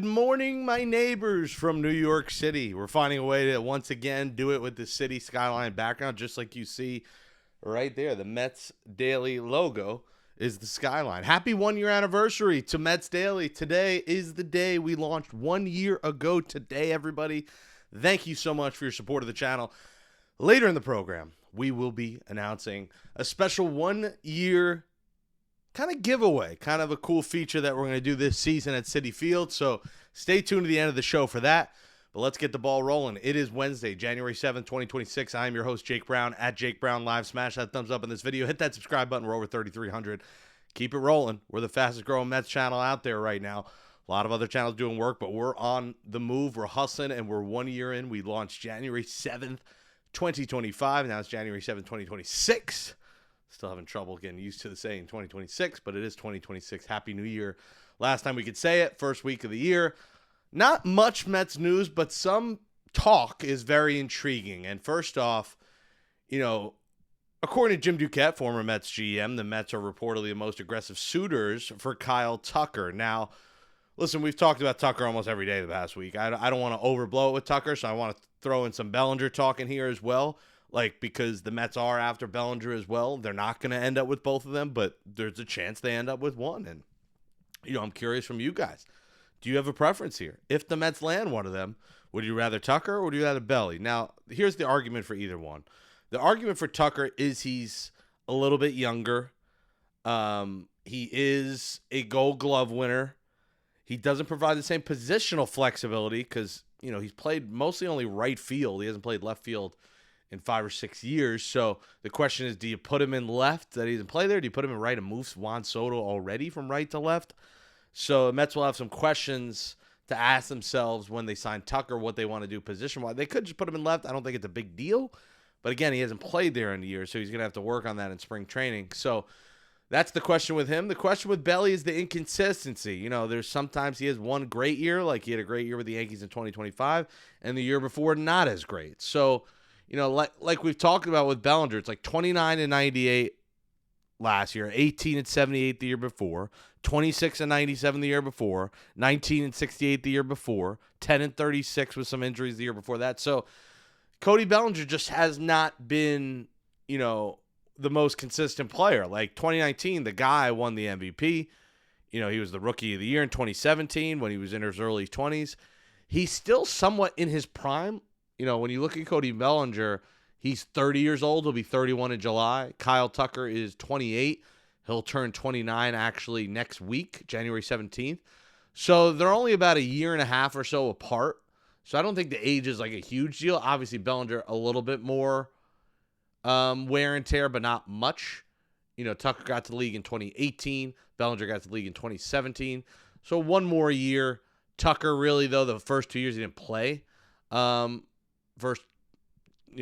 Good morning, my neighbors from New York City. We're finding a way to once again do it with the city skyline background, just like you see right there. The Mets Daily logo is the skyline. Happy 1 year anniversary to Mets Daily. Today is the day we launched 1 year ago today, everybody. Thank you so much for your support of the channel. Later in the program, we will be announcing a special 1 year kind of giveaway, kind of a cool feature that we're going to do this season at Citi Field. So stay tuned to the end of the show for that. But let's get the ball rolling. It is Wednesday, January 7th, 2026. I am your host, Jake Brown, at Jake Brown Live. Smash that thumbs up in this video. Hit that subscribe button. We're over 3,300. Keep it rolling. We're the fastest growing Mets channel out there right now. A lot of other channels doing work, but we're on the move. We're hustling, and we're 1 year in. We launched January 7th, 2025. Now it's January 7th, 2026. Still having trouble getting used to the saying 2026, but it is 2026. Happy New Year. Last time we could say it, first week of the year. Not much Mets news, but some talk is very intriguing. And first off, according to Jim Duquette, former Mets GM, the Mets are reportedly the most aggressive suitors for Kyle Tucker. Now, listen, we've talked about Tucker almost every day the past week. I don't want to overblow it with Tucker, so I want to throw in some Bellinger talk in here as well. Because the Mets are after Bellinger as well. They're not going to end up with both of them, but there's a chance they end up with one. And, I'm curious from you guys. Do you have a preference here? If the Mets land one of them, would you rather Tucker or would you rather Belly? Now, here's the argument for either one. The argument for Tucker is he's a little bit younger. He is a Gold Glove winner. He doesn't provide the same positional flexibility because, he's played mostly only right field. He hasn't played left field in 5 or 6 years. So the question is, do you put him in left that he doesn't play there? Do you put him in right and move Juan Soto already from right to left? So the Mets will have some questions to ask themselves when they sign Tucker, what they want to do position-wise. They could just put him in left. I don't think it's a big deal. But again, he hasn't played there in a year, so he's going to have to work on that in spring training. So that's the question with him. The question with Belly is the inconsistency. There's sometimes he has one great year, like he had a great year with the Yankees in 2025, and the year before not as great. So like we've talked about with Bellinger, it's like 29 and 98 last year, 18 and 78 the year before, 26 and 97 the year before, 19 and 68 the year before, 10 and 36 with some injuries the year before that. So Cody Bellinger just has not been, the most consistent player. Like 2019, the guy won the MVP. He was the rookie of the year in 2017 when he was in his early 20s. He's still somewhat in his prime. When you look at Cody Bellinger, he's 30 years old. He'll be 31 in July. Kyle Tucker is 28. He'll turn 29 actually next week, January 17th. So they're only about a year and a half or so apart. So I don't think the age is like a huge deal. Obviously, Bellinger a little bit more wear and tear, but not much. Tucker got to the league in 2018. Bellinger got to the league in 2017. So one more year. Tucker really, though, the first 2 years he didn't play. First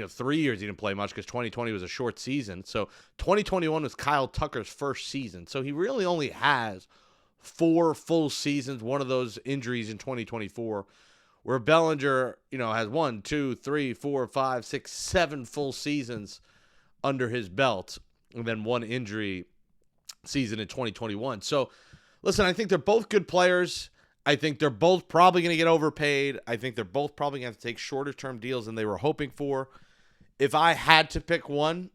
3 years he didn't play much because 2020 was a short season. So 2021 was Kyle Tucker's first season. So he really only has 4 full seasons, one of those injuries in 2024, where Bellinger, has 1, 2, 3, 4, 5, 6, 7 full seasons under his belt, and then 1 injury season in 2021. So listen, I think they're both good players. I think they're both probably going to get overpaid. I think they're both probably going to have to take shorter-term deals than they were hoping for. If I had to pick one,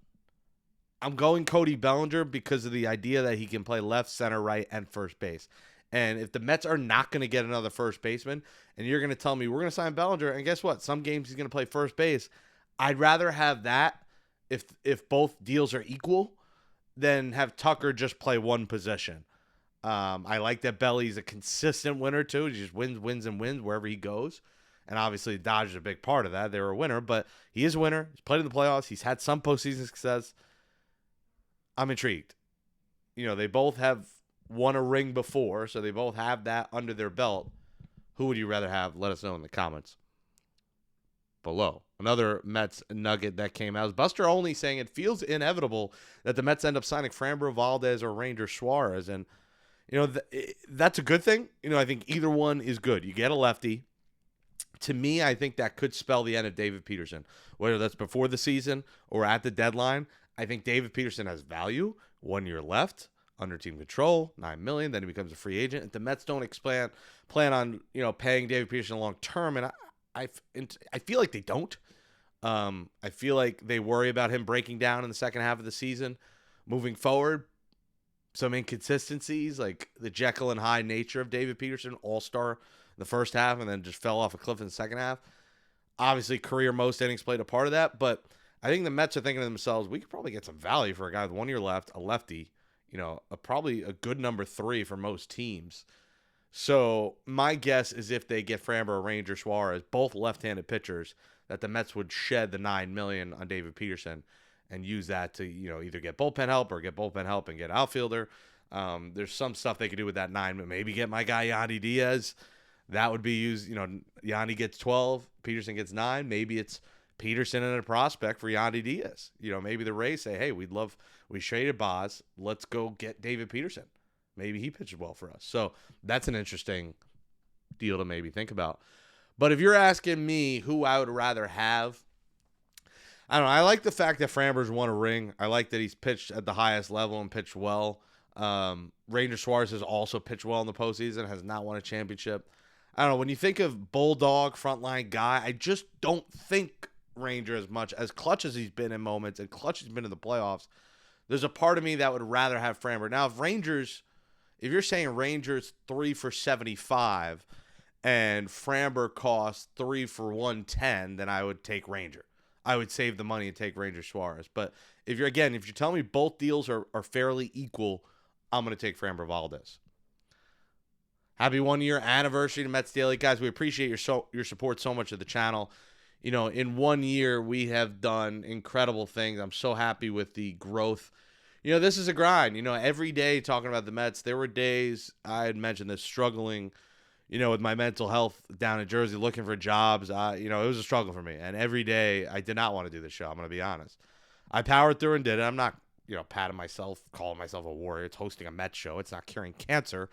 I'm going Cody Bellinger because of the idea that he can play left, center, right, and first base. And if the Mets are not going to get another first baseman, and you're going to tell me we're going to sign Bellinger, and guess what? Some games he's going to play first base. I'd rather have that if both deals are equal than have Tucker just play one position. I like that Belly's a consistent winner, too. He just wins wherever he goes. And obviously, the Dodgers are a big part of that. They were a winner, but he is a winner. He's played in the playoffs. He's had some postseason success. I'm intrigued. They both have won a ring before, so they both have that under their belt. Who would you rather have? Let us know in the comments below. Another Mets nugget that came out is Buster Olney saying it feels inevitable that the Mets end up signing Framber Valdez or Ranger Suarez. And that's a good thing. I think either one is good. You get a lefty. To me, I think that could spell the end of David Peterson, whether that's before the season or at the deadline. I think David Peterson has value. 1 year left. under team control, $9 million. Then he becomes a free agent. If the Mets don't plan on paying David Peterson long term, and I feel like they don't. I feel like they worry about him breaking down in the second half of the season, moving forward. Some inconsistencies, like the Jekyll and Hyde nature of David Peterson, all-star in the first half, and then just fell off a cliff in the second half. Obviously, career most innings played a part of that, but I think the Mets are thinking to themselves, we could probably get some value for a guy with 1 year left, a lefty, probably a good number 3 for most teams. So my guess is if they get Framber or Ranger Suarez, both left-handed pitchers, that the Mets would shed the $9 million on David Peterson and use that to, either get bullpen help and get outfielder. There's some stuff they could do with that 9, maybe get my guy Yandy Diaz. That would be used, Yandy gets 12, Peterson gets 9. Maybe it's Peterson and a prospect for Yandy Diaz. Maybe the Rays say, hey, we traded Boz. Let's go get David Peterson. Maybe he pitches well for us. So that's an interesting deal to maybe think about. But if you're asking me who I would rather have, I don't know. I like the fact that Framber's won a ring. I like that he's pitched at the highest level and pitched well. Ranger Suarez has also pitched well in the postseason, has not won a championship. I don't know. When you think of Bulldog, frontline guy, I just don't think Ranger as much. As clutch as he's been in moments and clutch he's been in the playoffs, there's a part of me that would rather have Framber. Now, if you're saying Rangers 3 for 75 and Framber costs 3 for 110, then I would take Ranger. I would save the money and take Ranger Suarez. But if you're telling me both deals are fairly equal, I'm going to take Framber Valdez. Happy 1 year anniversary to Mets Daily. Guys, we appreciate your support so much of the channel. In 1 year, we have done incredible things. I'm so happy with the growth. This is a grind. Every day talking about the Mets, there were days, I had mentioned this, struggling, with my mental health down in Jersey, looking for jobs. It was a struggle for me. And every day, I did not want to do this show. I'm going to be honest. I powered through and did it. I'm not, patting myself, calling myself a warrior. It's hosting a Mets show. It's not curing cancer.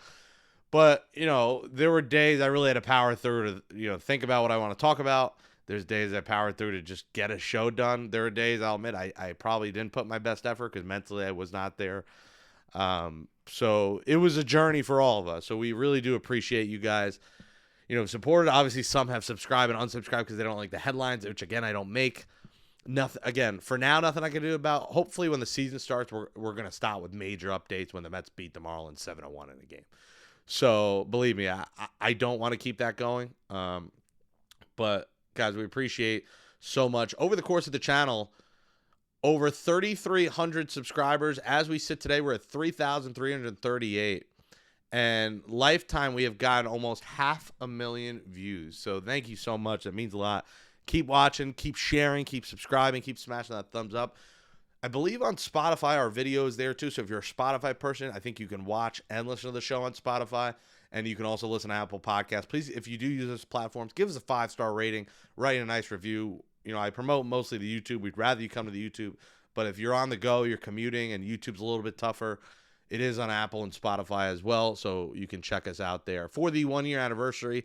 But, there were days I really had to power through to, think about what I want to talk about. There's days I powered through to just get a show done. There are days, I'll admit, I probably didn't put my best effort because mentally I was not there. So it was a journey for all of us. So we really do appreciate you guys, supported. Obviously, some have subscribed and unsubscribed because they don't like the headlines, which, again, I don't make. Nothing. Again, for now, nothing I can do about. Hopefully, when the season starts, we're going to stop with major updates when the Mets beat the Marlins 7-1 in a game. So, believe me, I don't want to keep that going. But, guys, we appreciate so much. Over the course of the channel, over 3,300 subscribers. As we sit today, we're at 3,338. And lifetime, we have gotten almost 500,000 views. So, thank you so much. That means a lot. Keep watching, keep sharing, keep subscribing, keep smashing that thumbs up. I believe on Spotify, our video is there too. So if you're a Spotify person, I think you can watch and listen to the show on Spotify. And you can also listen to Apple Podcasts. Please, if you do use those platforms, give us a 5-star rating, write a nice review. I promote mostly the YouTube. We'd rather you come to the YouTube. But if you're on the go, you're commuting, and YouTube's a little bit tougher, it is on Apple and Spotify as well. So you can check us out there. For the 1 year anniversary,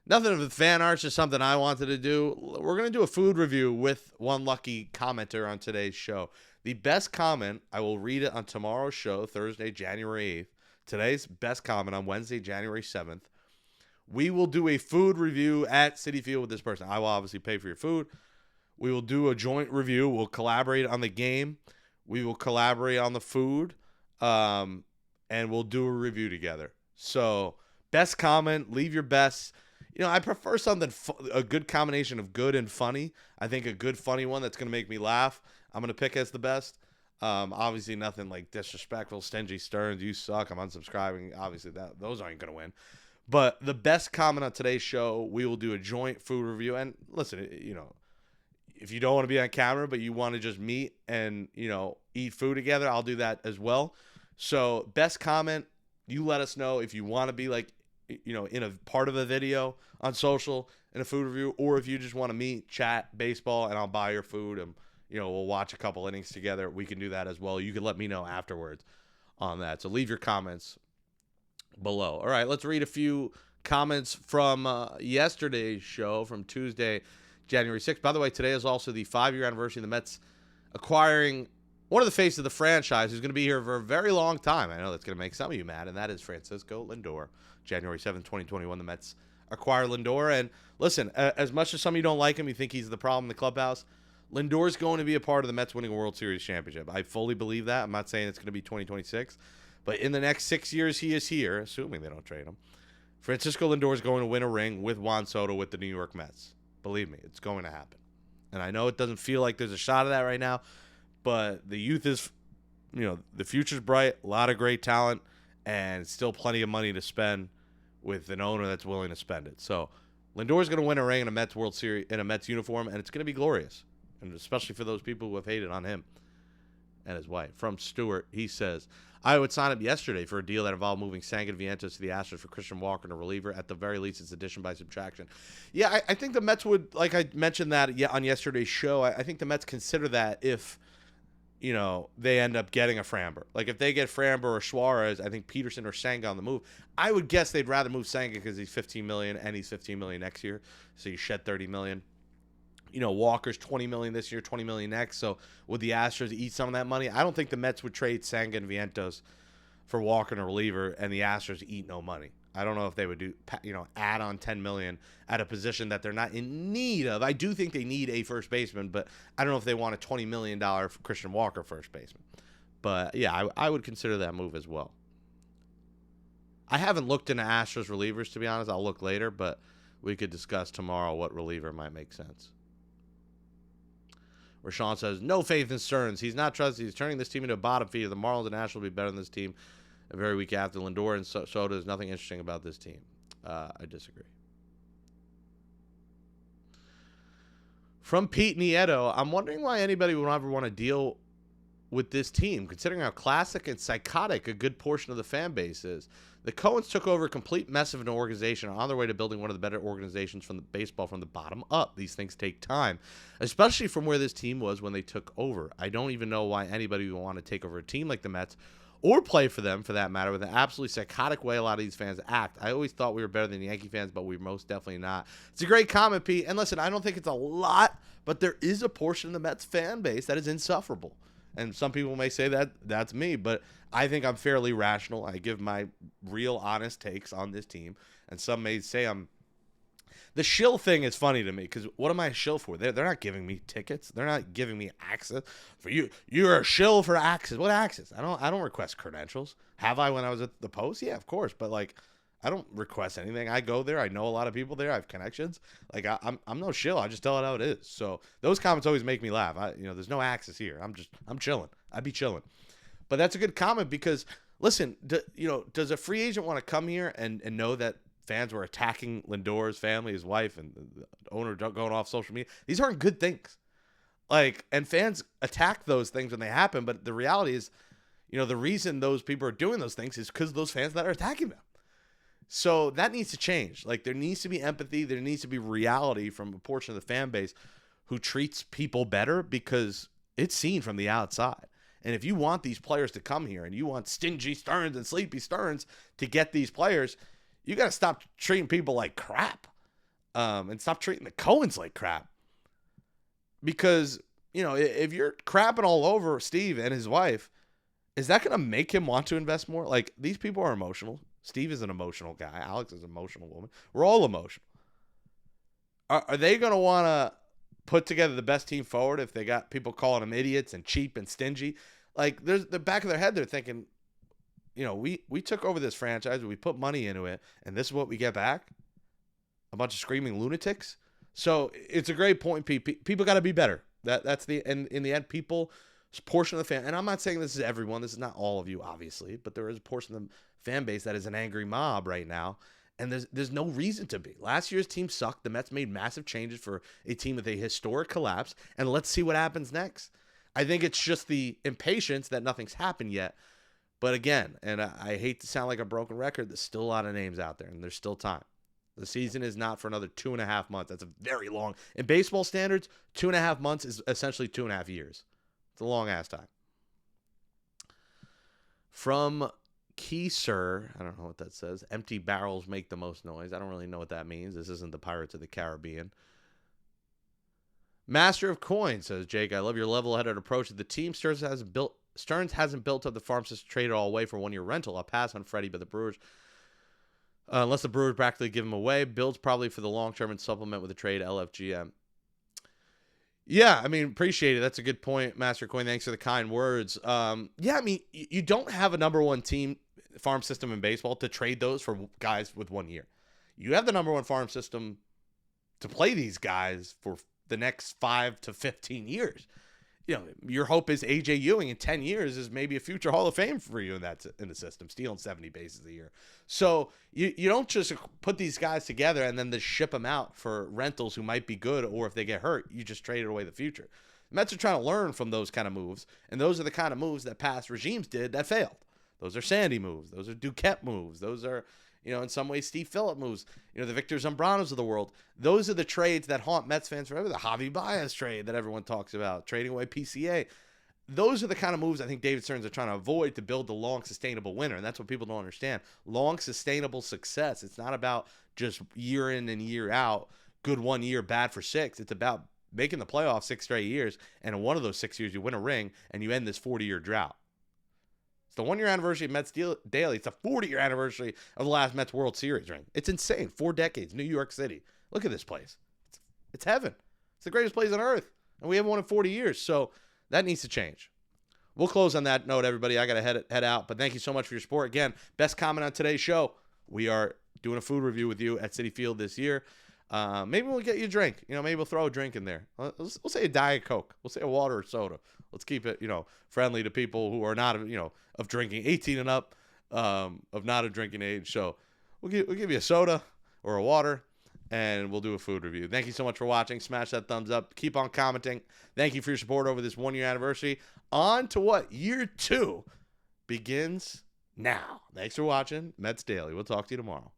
nothing of the fan art, just something I wanted to do. We're going to do a food review with one lucky commenter on today's show. The best comment, I will read it on tomorrow's show, Thursday, January 8th. Today's best comment on Wednesday, January 7th. We will do a food review at Citi Field with this person. I will obviously pay for your food. We will do a joint review. We'll collaborate on the game. We will collaborate on the food. And we'll do a review together. So, best comment, leave your best. I prefer something, a good combination of good and funny. I think a good, funny one that's going to make me laugh, I'm going to pick as the best. Obviously, nothing like disrespectful, stingy, Stearns, you suck, I'm unsubscribing. Obviously, those aren't going to win. But the best comment on today's show, we will do a joint food review. And listen, if you don't want to be on camera, but you want to just meet and, eat food together, I'll do that as well. So, best comment, you let us know if you want to be in a part of a video on social in a food review, or if you just want to meet, chat baseball, and I'll buy your food and we'll watch a couple innings together. We can do that as well. You can let me know afterwards on that. So leave your comments below. All right, let's read a few comments from yesterday's show from Tuesday, January 6th. By the way, today is also the 5-year anniversary of the Mets acquiring one of the faces of the franchise who's going to be here for a very long time. I know that's going to make some of you mad, and that is Francisco Lindor. January 7th, 2021, the Mets acquire Lindor. And listen, as much as some of you don't like him, you think he's the problem in the clubhouse, Lindor's going to be a part of the Mets winning a World Series championship. I fully believe that. I'm not saying it's going to be 2026, but in the next 6 years he is here, assuming they don't trade him. Francisco Lindor is going to win a ring with Juan Soto with the New York Mets. Believe me, it's going to happen. And I know it doesn't feel like there's a shot of that right now, but the youth is, the future's bright, a lot of great talent, and still plenty of money to spend with an owner that's willing to spend it. So Lindor's going to win a ring in a Mets World Series in a Mets uniform, and it's going to be glorious, and especially for those people who have hated on him and his wife. From Stewart, he says, I would sign up yesterday for a deal that involved moving Sang and Vientos to the Astros for Christian Walker and a reliever. At the very least, it's addition by subtraction. Yeah, I think the Mets would, like I mentioned that on yesterday's show, I think the Mets consider that if, they end up getting a Framber. Like if they get Framber or Suarez, I think Peterson or Senga on the move. I would guess they'd rather move Senga because he's $15 million and he's $15 million next year. So you shed $30 million. Walker's $20 million this year, $20 million next. So would the Astros eat some of that money? I don't think the Mets would trade Senga and Vientos for Walker and a reliever and the Astros eat no money. I don't know if they would do, add on $10 million at a position that they're not in need of. I do think they need a first baseman, but I don't know if they want a $20 million Christian Walker first baseman. But yeah, I would consider that move as well. I haven't looked into Astros relievers, to be honest. I'll look later, but we could discuss tomorrow what reliever might make sense. Rashawn says, no faith in Stearns. He's not trusted. He's turning this team into a bottom feeder. The Marlins and Nationals will be better than this team a very week after. Lindor and Soto, there's nothing interesting about this team. I disagree. From Pete Nieto, I'm wondering why anybody would ever want to deal with this team, considering how classic and psychotic a good portion of the fan base is. The Coens took over a complete mess of an organization on their way to building one of the better organizations from the baseball from the bottom up. These things take time, especially from where this team was when they took over. I don't even know why anybody would want to take over a team like the Mets or play for them, for that matter, with an absolutely psychotic way a lot of these fans act. I always thought we were better than the Yankee fans, but we're most definitely not. It's a great comment, Pete. And listen, I don't think it's a lot, but there is a portion of the Mets fan base that is insufferable. And some people may say that that's me, but I think I'm fairly rational. I give my real honest takes on this team. And some may say the shill thing is funny to me because what am I a shill for? They're not giving me tickets. They're not giving me access. For you, you're a shill for access. What access? I don't request credentials. Have I when I was at the Post? Yeah, of course. But like, I don't request anything. I go there. I know a lot of people there. I have connections. Like I'm no shill. I just tell it how it is. So those comments always make me laugh. There's no access here. I'm chilling. I'd be chilling. But that's a good comment because listen, does a free agent want to come here and know that fans were attacking Lindor's family, his wife, and the owner going off social media? These aren't good things. And fans attack those things when they happen. But the reality is, the reason those people are doing those things is because of those fans that are attacking them. So that needs to change. There needs to be empathy. There needs to be reality from a portion of the fan base who treats people better because it's seen from the outside. And if you want these players to come here and you want stingy Stearns and sleepy Stearns to get these players, you got to stop treating people like crap and stop treating the Coens like crap. Because, if you're crapping all over Steve and his wife, is that going to make him want to invest more? These people are emotional. Steve is an emotional guy. Alex is an emotional woman. We're all emotional. Are they going to want to put together the best team forward if they got people calling them idiots and cheap and stingy? There's the back of their head, they're thinking, we took over this franchise, we put money into it, and this is what we get back? A bunch of screaming lunatics? So it's a great point, Pete. People got to be better. That's in the end, people, portion of the fan, and I'm not saying this is everyone, this is not all of you, obviously, but there is a portion of the fan base that is an angry mob right now, and there's no reason to be. Last year's team sucked. The Mets made massive changes for a team with a historic collapse, and let's see what happens next. I think it's just the impatience that nothing's happened yet. But again, and I hate to sound like a broken record, there's still a lot of names out there, and there's still time. The season is not for another 2.5 months. That's a very long. In baseball standards, 2.5 months is essentially 2.5 years. It's a long-ass time. From Keyser, I don't know what that says. Empty barrels make the most noise. I don't really know what that means. This isn't the Pirates of the Caribbean. Master of Coin says, Jake, I love your level-headed approach to the team. Stearns hasn't built up the farm system, traded all away for 1 year rental. I'll pass on Freddie, but the Brewers, unless the Brewers practically give him away, builds probably for the long term and supplement with a trade. LFGM. Yeah, I mean, appreciate it. That's a good point, Master Coin. Thanks for the kind words. Yeah, I mean, you don't have a number one team farm system in baseball to trade those for guys with 1 year. You have the number one farm system to play these guys for the next 5 to 15 years. You know, your hope is AJ Ewing in 10 years is maybe a future Hall of Fame for you in the system, stealing 70 bases a year. So you don't just put these guys together and then just ship them out for rentals who might be good, or if they get hurt, you just traded away the future. The Mets are trying to learn from those kind of moves, and those are the kind of moves that past regimes did that failed. Those are Sandy moves. Those are Duquette moves. Those are, in some ways, Steve Phillip moves. The Victor Zambranos of the world. Those are the trades that haunt Mets fans forever. The Javi Baez trade that everyone talks about, trading away PCA. Those are the kind of moves I think David Stearns are trying to avoid to build the long, sustainable winner, and that's what people don't understand. Long, sustainable success. It's not about just year in and year out, good 1 year, bad for 6. It's about making the playoffs 6 straight years, and in one of those 6 years, you win a ring, and you end this 40-year drought. It's the 1 year anniversary of Mets Daily. It's the 40-year anniversary of the last Mets World Series ring. It's insane. 4 decades, New York City. Look at this place. It's heaven. It's the greatest place on earth, and we haven't won in 40 years, so that needs to change. We'll close on that note, everybody. I got to head out, but thank you so much for your support. Again, best comment on today's show. We are doing a food review with you at Citi Field this year. Maybe we'll get you a drink. Maybe we'll throw a drink in there. We'll say a Diet Coke. We'll say a water or soda. Let's keep it, friendly to people who are not, of drinking, 18 and up, of not of drinking age. So we'll give you a soda or a water, and we'll do a food review. Thank you so much for watching. Smash that thumbs up. Keep on commenting. Thank you for your support over this 1 year anniversary. On to what? Year 2 begins now. Thanks for watching Mets Daily. We'll talk to you tomorrow.